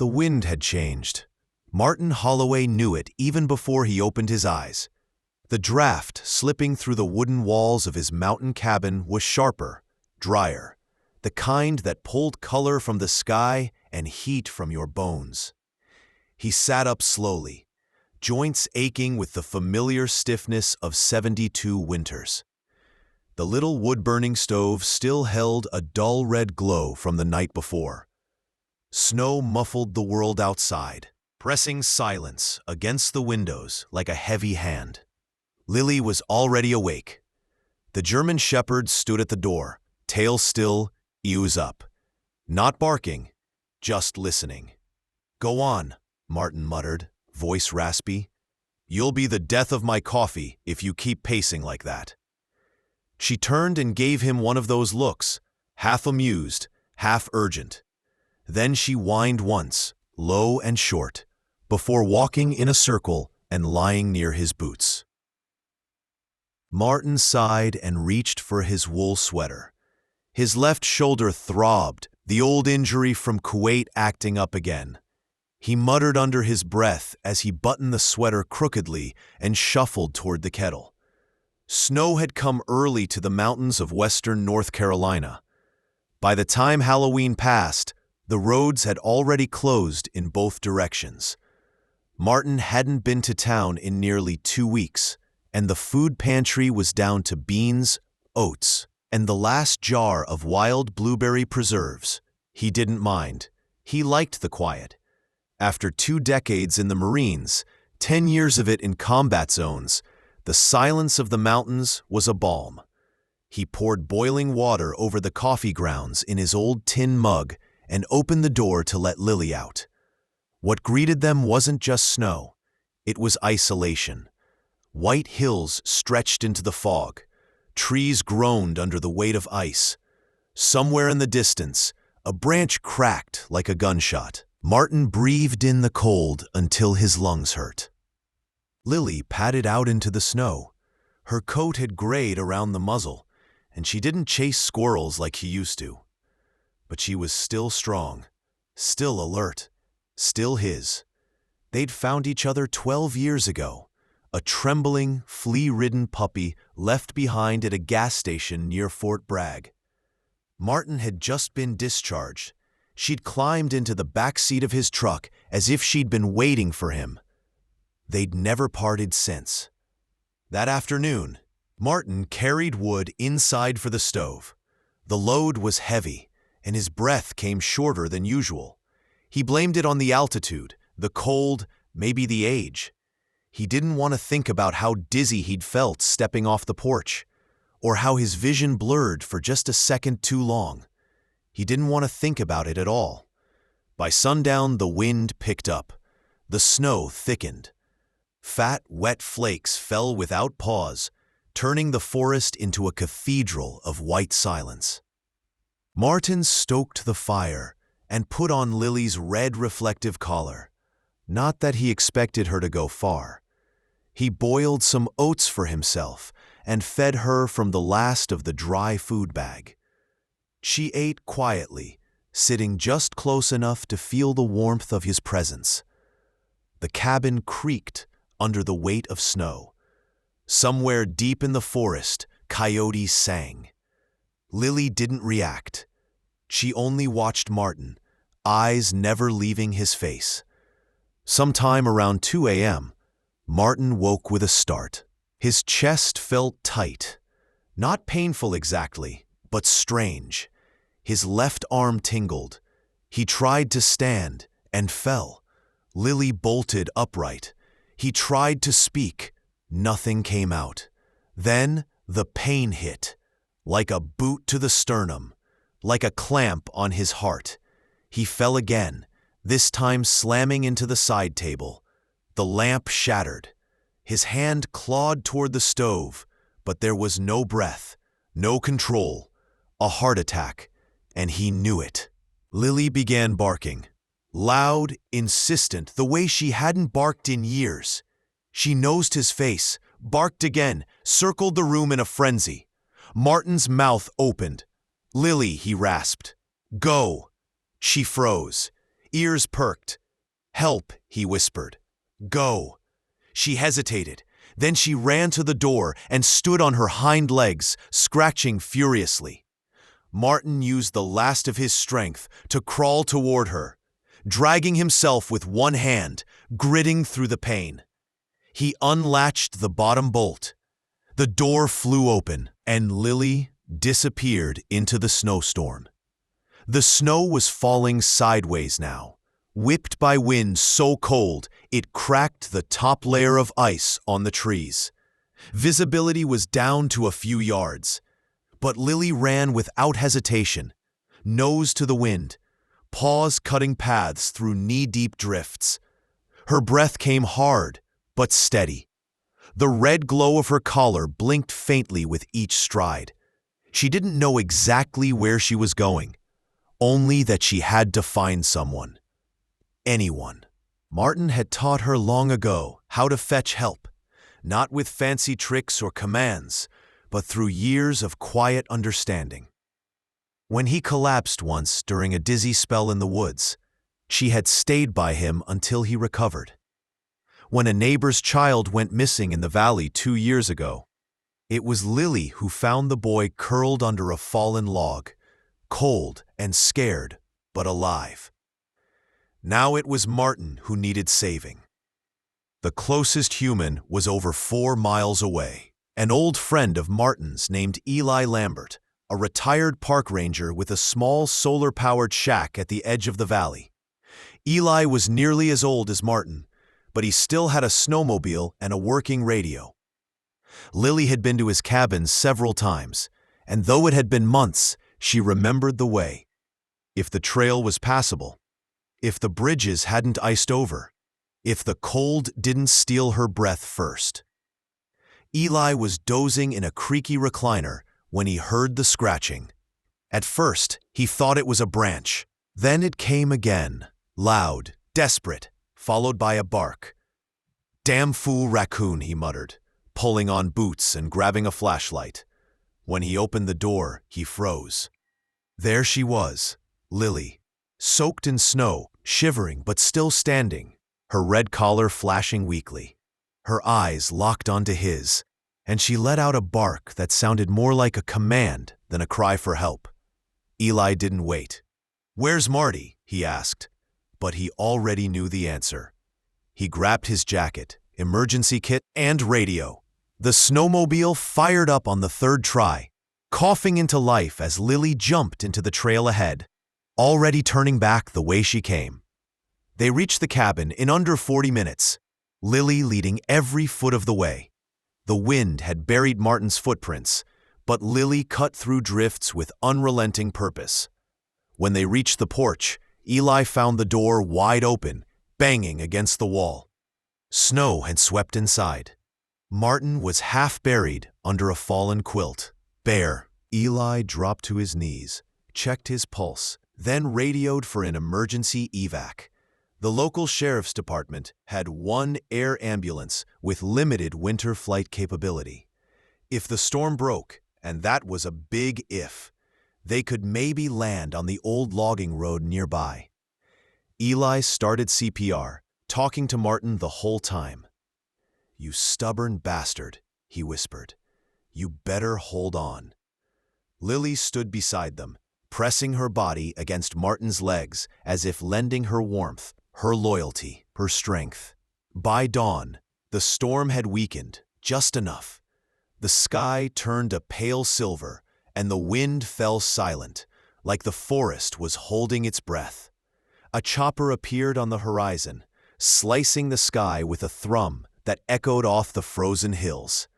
The wind had changed. Martin Holloway knew it even before he opened his eyes. The draft slipping through the wooden walls of his mountain cabin was sharper, drier, the kind that pulled color from the sky and heat from your bones. He sat up slowly, joints aching with the familiar stiffness of 72 winters. The little wood-burning stove still held a dull red glow from the night before. Snow muffled the world outside, pressing silence against the windows like a heavy hand. Lily was already awake. The German shepherd stood at the door, tail still, ears up. Not barking, just listening. "Go on," Martin muttered, voice raspy. "You'll be the death of my coffee if you keep pacing like that." She turned and gave him one of those looks, half amused, half urgent. Then she whined once, low and short, before walking in a circle and lying near his boots. Martin sighed and reached for his wool sweater. His left shoulder throbbed, the old injury from Kuwait acting up again. He muttered under his breath as he buttoned the sweater crookedly and shuffled toward the kettle. Snow had come early to the mountains of western North Carolina. By the time Halloween passed, the roads had already closed in both directions. Martin hadn't been to town in nearly 2 weeks, and the food pantry was down to beans, oats, and the last jar of wild blueberry preserves. He didn't mind. He liked the quiet. After 2 decades in the Marines, 10 years of it in combat zones, the silence of the mountains was a balm. He poured boiling water over the coffee grounds in his old tin mug and opened the door to let Lily out. What greeted them wasn't just snow. It was isolation. White hills stretched into the fog. Trees groaned under the weight of ice. Somewhere in the distance, a branch cracked like a gunshot. Martin breathed in the cold until his lungs hurt. Lily padded out into the snow. Her coat had grayed around the muzzle, and she didn't chase squirrels like she used to. But she was still strong, still alert, still his. They'd found each other 12 years ago. A trembling, flea-ridden puppy left behind at a gas station near Fort Bragg. Martin had just been discharged. She'd climbed into the back seat of his truck as if she'd been waiting for him. They'd never parted since. That afternoon, Martin carried wood inside for the stove. The load was heavy, and his breath came shorter than usual. He blamed it on the altitude, the cold, maybe the age. He didn't want to think about how dizzy he'd felt stepping off the porch, or how his vision blurred for just a second too long. He didn't want to think about it at all. By sundown, the wind picked up. The snow thickened. Fat, wet flakes fell without pause, turning the forest into a cathedral of white silence. Martin stoked the fire and put on Lily's red reflective collar. Not that he expected her to go far. He boiled some oats for himself and fed her from the last of the dry food bag. She ate quietly, sitting just close enough to feel the warmth of his presence. The cabin creaked under the weight of snow. Somewhere deep in the forest, coyotes sang. Lily didn't react. She only watched Martin, eyes never leaving his face. Sometime around 2 a.m., Martin woke with a start. His chest felt tight. Not painful exactly, but strange. His left arm tingled. He tried to stand and fell. Lily bolted upright. He tried to speak. Nothing came out. Then the pain hit, like a boot to the sternum, like a clamp on his heart. He fell again, this time slamming into the side table. The lamp shattered. His hand clawed toward the stove, but there was no breath, no control, a heart attack, and he knew it. Lily began barking, loud, insistent, the way she hadn't barked in years. She nosed his face, barked again, circled the room in a frenzy. Martin's mouth opened. "Lily," he rasped. "Go." She froze. Ears perked. "Help," he whispered. "Go." She hesitated. Then she ran to the door and stood on her hind legs, scratching furiously. Martin used the last of his strength to crawl toward her, dragging himself with one hand, gritting through the pain. He unlatched the bottom bolt. The door flew open, and Lily disappeared into the snowstorm. The snow was falling sideways now, whipped by wind so cold it cracked the top layer of ice on the trees. Visibility was down to a few yards, but Lily ran without hesitation, nose to the wind, paws cutting paths through knee-deep drifts. Her breath came hard, but steady. The red glow of her collar blinked faintly with each stride. She didn't know exactly where she was going, only that she had to find someone. Anyone. Martin had taught her long ago how to fetch help, not with fancy tricks or commands, but through years of quiet understanding. When he collapsed once during a dizzy spell in the woods, she had stayed by him until he recovered. When a neighbor's child went missing in the valley 2 years ago, it was Lily who found the boy curled under a fallen log, cold and scared, but alive. Now it was Martin who needed saving. The closest human was over 4 miles away, an old friend of Martin's named Eli Lambert, a retired park ranger with a small solar-powered shack at the edge of the valley. Eli was nearly as old as Martin, but he still had a snowmobile and a working radio. Lily had been to his cabin several times, and though it had been months, she remembered the way. If the trail was passable, if the bridges hadn't iced over, if the cold didn't steal her breath first. Eli was dozing in a creaky recliner when he heard the scratching. At first, he thought it was a branch. Then it came again, loud, desperate, followed by a bark. "Damn fool raccoon," he muttered, pulling on boots and grabbing a flashlight. When he opened the door, he froze. There she was, Lily, soaked in snow, shivering but still standing, her red collar flashing weakly. Her eyes locked onto his, and she let out a bark that sounded more like a command than a cry for help. Eli didn't wait. "Where's Marty?" he asked, but he already knew the answer. He grabbed his jacket, emergency kit, and radio. The snowmobile fired up on the 3rd try, coughing into life as Lily jumped into the trail ahead, already turning back the way she came. They reached the cabin in under 40 minutes, Lily leading every foot of the way. The wind had buried Martin's footprints, but Lily cut through drifts with unrelenting purpose. When they reached the porch, Eli found the door wide open, banging against the wall. Snow had swept inside. Martin was half buried under a fallen quilt. Bare. Eli dropped to his knees, checked his pulse, then radioed for an emergency evac. The local sheriff's department had 1 air ambulance with limited winter flight capability. If the storm broke, and that was a big if, they could maybe land on the old logging road nearby. Eli started CPR, talking to Martin the whole time. "You stubborn bastard," he whispered. "You better hold on." Lily stood beside them, pressing her body against Martin's legs as if lending her warmth, her loyalty, her strength. By dawn, the storm had weakened, just enough. The sky turned a pale silver, and the wind fell silent, like the forest was holding its breath. A chopper appeared on the horizon, slicing the sky with a thrum that echoed off the frozen hills.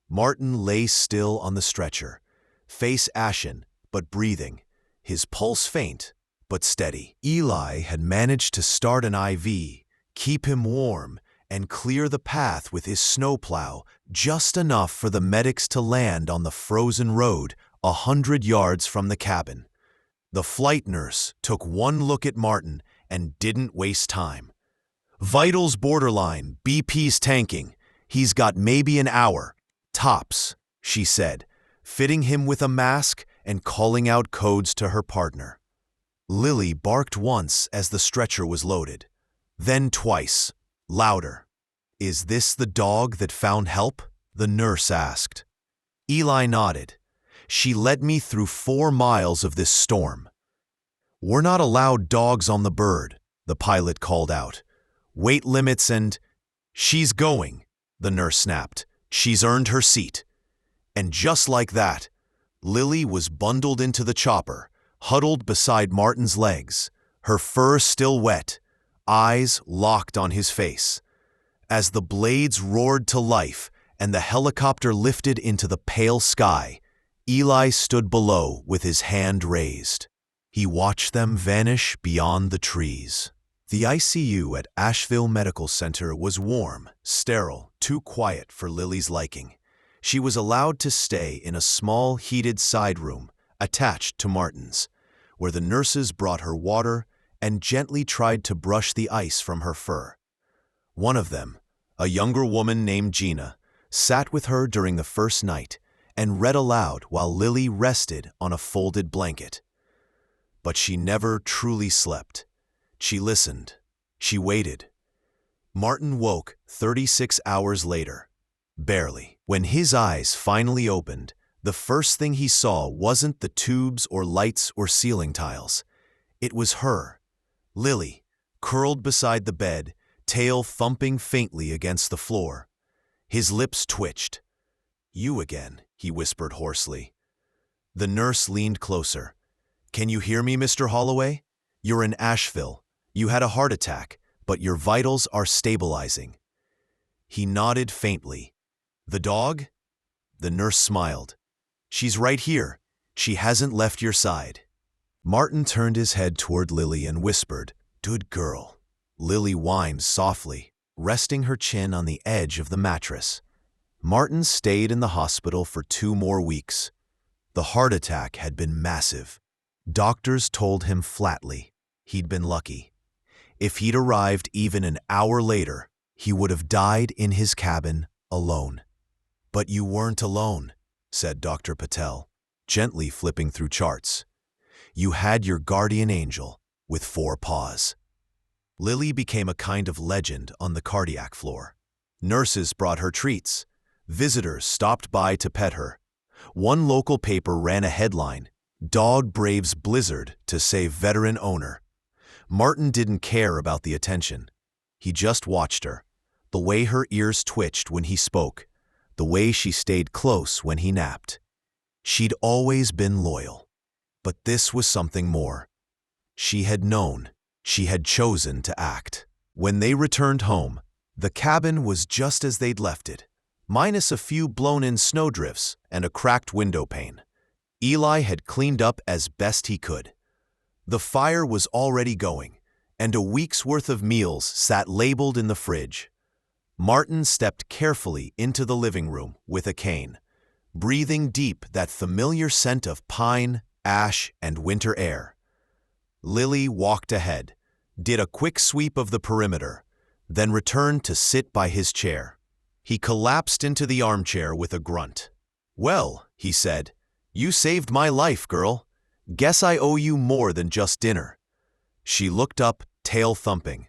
Martin lay still on the stretcher, face ashen but breathing, his pulse faint but steady. Eli had managed to start an IV, keep him warm, and clear the path with his snowplow just enough for the medics to land on the frozen road 100 yards from the cabin. The flight nurse took one look at Martin and didn't waste time. "Vitals borderline, BP's tanking. He's got maybe an hour, tops," she said, fitting him with a mask and calling out codes to her partner. Lily barked once as the stretcher was loaded, then twice, louder. "Is this the dog that found help?" the nurse asked. Eli nodded. "She led me through 4 miles of this storm." "We're not allowed dogs on the bird," the pilot called out. "Weight limits and—" "She's going," the nurse snapped. "She's earned her seat." And just like that, Lily was bundled into the chopper, huddled beside Martin's legs, her fur still wet, eyes locked on his face. As the blades roared to life and the helicopter lifted into the pale sky, Eli stood below with his hand raised. He watched them vanish beyond the trees. The ICU at Asheville Medical Center was warm, sterile, too quiet for Lily's liking. She was allowed to stay in a small, heated side room attached to Martin's, where the nurses brought her water and gently tried to brush the ice from her fur. One of them, a younger woman named Gina, sat with her during the first night and read aloud while Lily rested on a folded blanket. But she never truly slept. She listened. She waited. Martin woke 36 hours later. Barely. When his eyes finally opened, the first thing he saw wasn't the tubes or lights or ceiling tiles. It was her, Lily, curled beside the bed, tail thumping faintly against the floor. His lips twitched. "You again," he whispered hoarsely. The nurse leaned closer. "Can you hear me, Mr. Holloway? You're in Asheville. You had a heart attack, but your vitals are stabilizing." He nodded faintly. "The dog?" The nurse smiled. "She's right here. She hasn't left your side." Martin turned his head toward Lily and whispered, "Good girl." Lily whined softly, resting her chin on the edge of the mattress. Martin stayed in the hospital for 2 more weeks. The heart attack had been massive. Doctors told him flatly he'd been lucky. If he'd arrived even an hour later, he would have died in his cabin alone. "But you weren't alone," said Dr. Patel, gently flipping through charts. "You had your guardian angel with 4 paws." Lily became a kind of legend on the cardiac floor. Nurses brought her treats. Visitors stopped by to pet her. One local paper ran a headline, "Dog braves blizzard to save veteran owner." Martin didn't care about the attention. He just watched her, the way her ears twitched when he spoke, the way she stayed close when he napped. She'd always been loyal. But this was something more. She had known. She had chosen to act. When they returned home, the cabin was just as they'd left it, minus a few blown-in snowdrifts and a cracked window pane. Eli had cleaned up as best he could. The fire was already going, and a week's worth of meals sat labeled in the fridge. Martin stepped carefully into the living room with a cane, breathing deep that familiar scent of pine, ash, and winter air. Lily walked ahead, did a quick sweep of the perimeter, then returned to sit by his chair. He collapsed into the armchair with a grunt. "Well," he said, "you saved my life, girl. Guess I owe you more than just dinner." She looked up, tail thumping.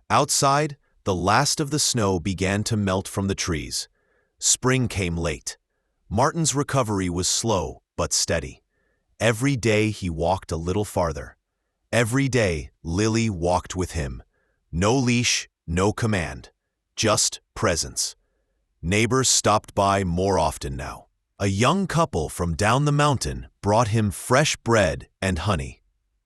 Outside, the last of the snow began to melt from the trees. Spring came late. Martin's recovery was slow but steady. Every day he walked a little farther. Every day Lily walked with him. No leash, no command, just presence. Neighbors stopped by more often now. A young couple from down the mountain brought him fresh bread and honey.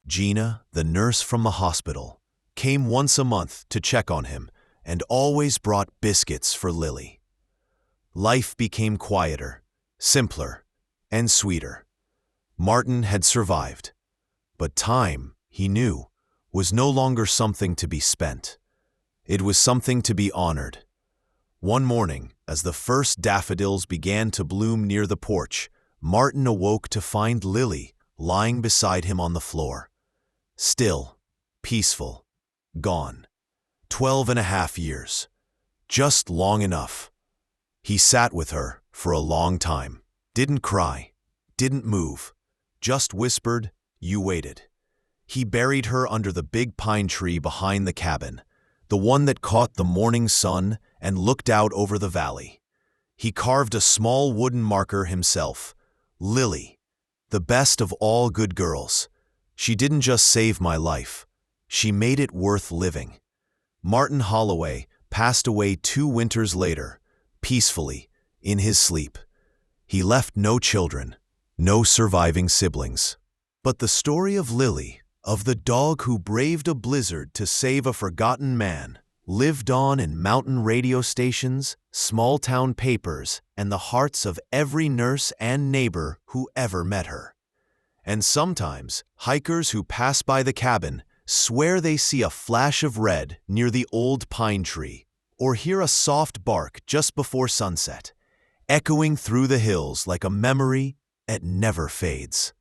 Gina, the nurse from the hospital, came once a month to check on him and always brought biscuits for Lily. Life became quieter, simpler, and sweeter. Martin had survived, but time, he knew, was no longer something to be spent. It was something to be honored. One morning, as the first daffodils began to bloom near the porch, Martin awoke to find Lily lying beside him on the floor. Still, peaceful, gone. 12.5 years. Just long enough. He sat with her for a long time. Didn't cry, didn't move, just whispered, "You waited. He buried her under the big pine tree behind the cabin, the one that caught the morning sun and looked out over the valley. He carved a small wooden marker himself, Lily, the best of all good girls. She didn't just save my life, she made it worth living. Martin Holloway passed away 2 winters later, peacefully, in his sleep. He left no children, no surviving siblings. But the story of Lily, of the dog who braved a blizzard to save a forgotten man, lived on in mountain radio stations, small-town papers, and the hearts of every nurse and neighbor who ever met her. And sometimes, hikers who pass by the cabin swear they see a flash of red near the old pine tree, or hear a soft bark just before sunset, echoing through the hills like a memory that never fades.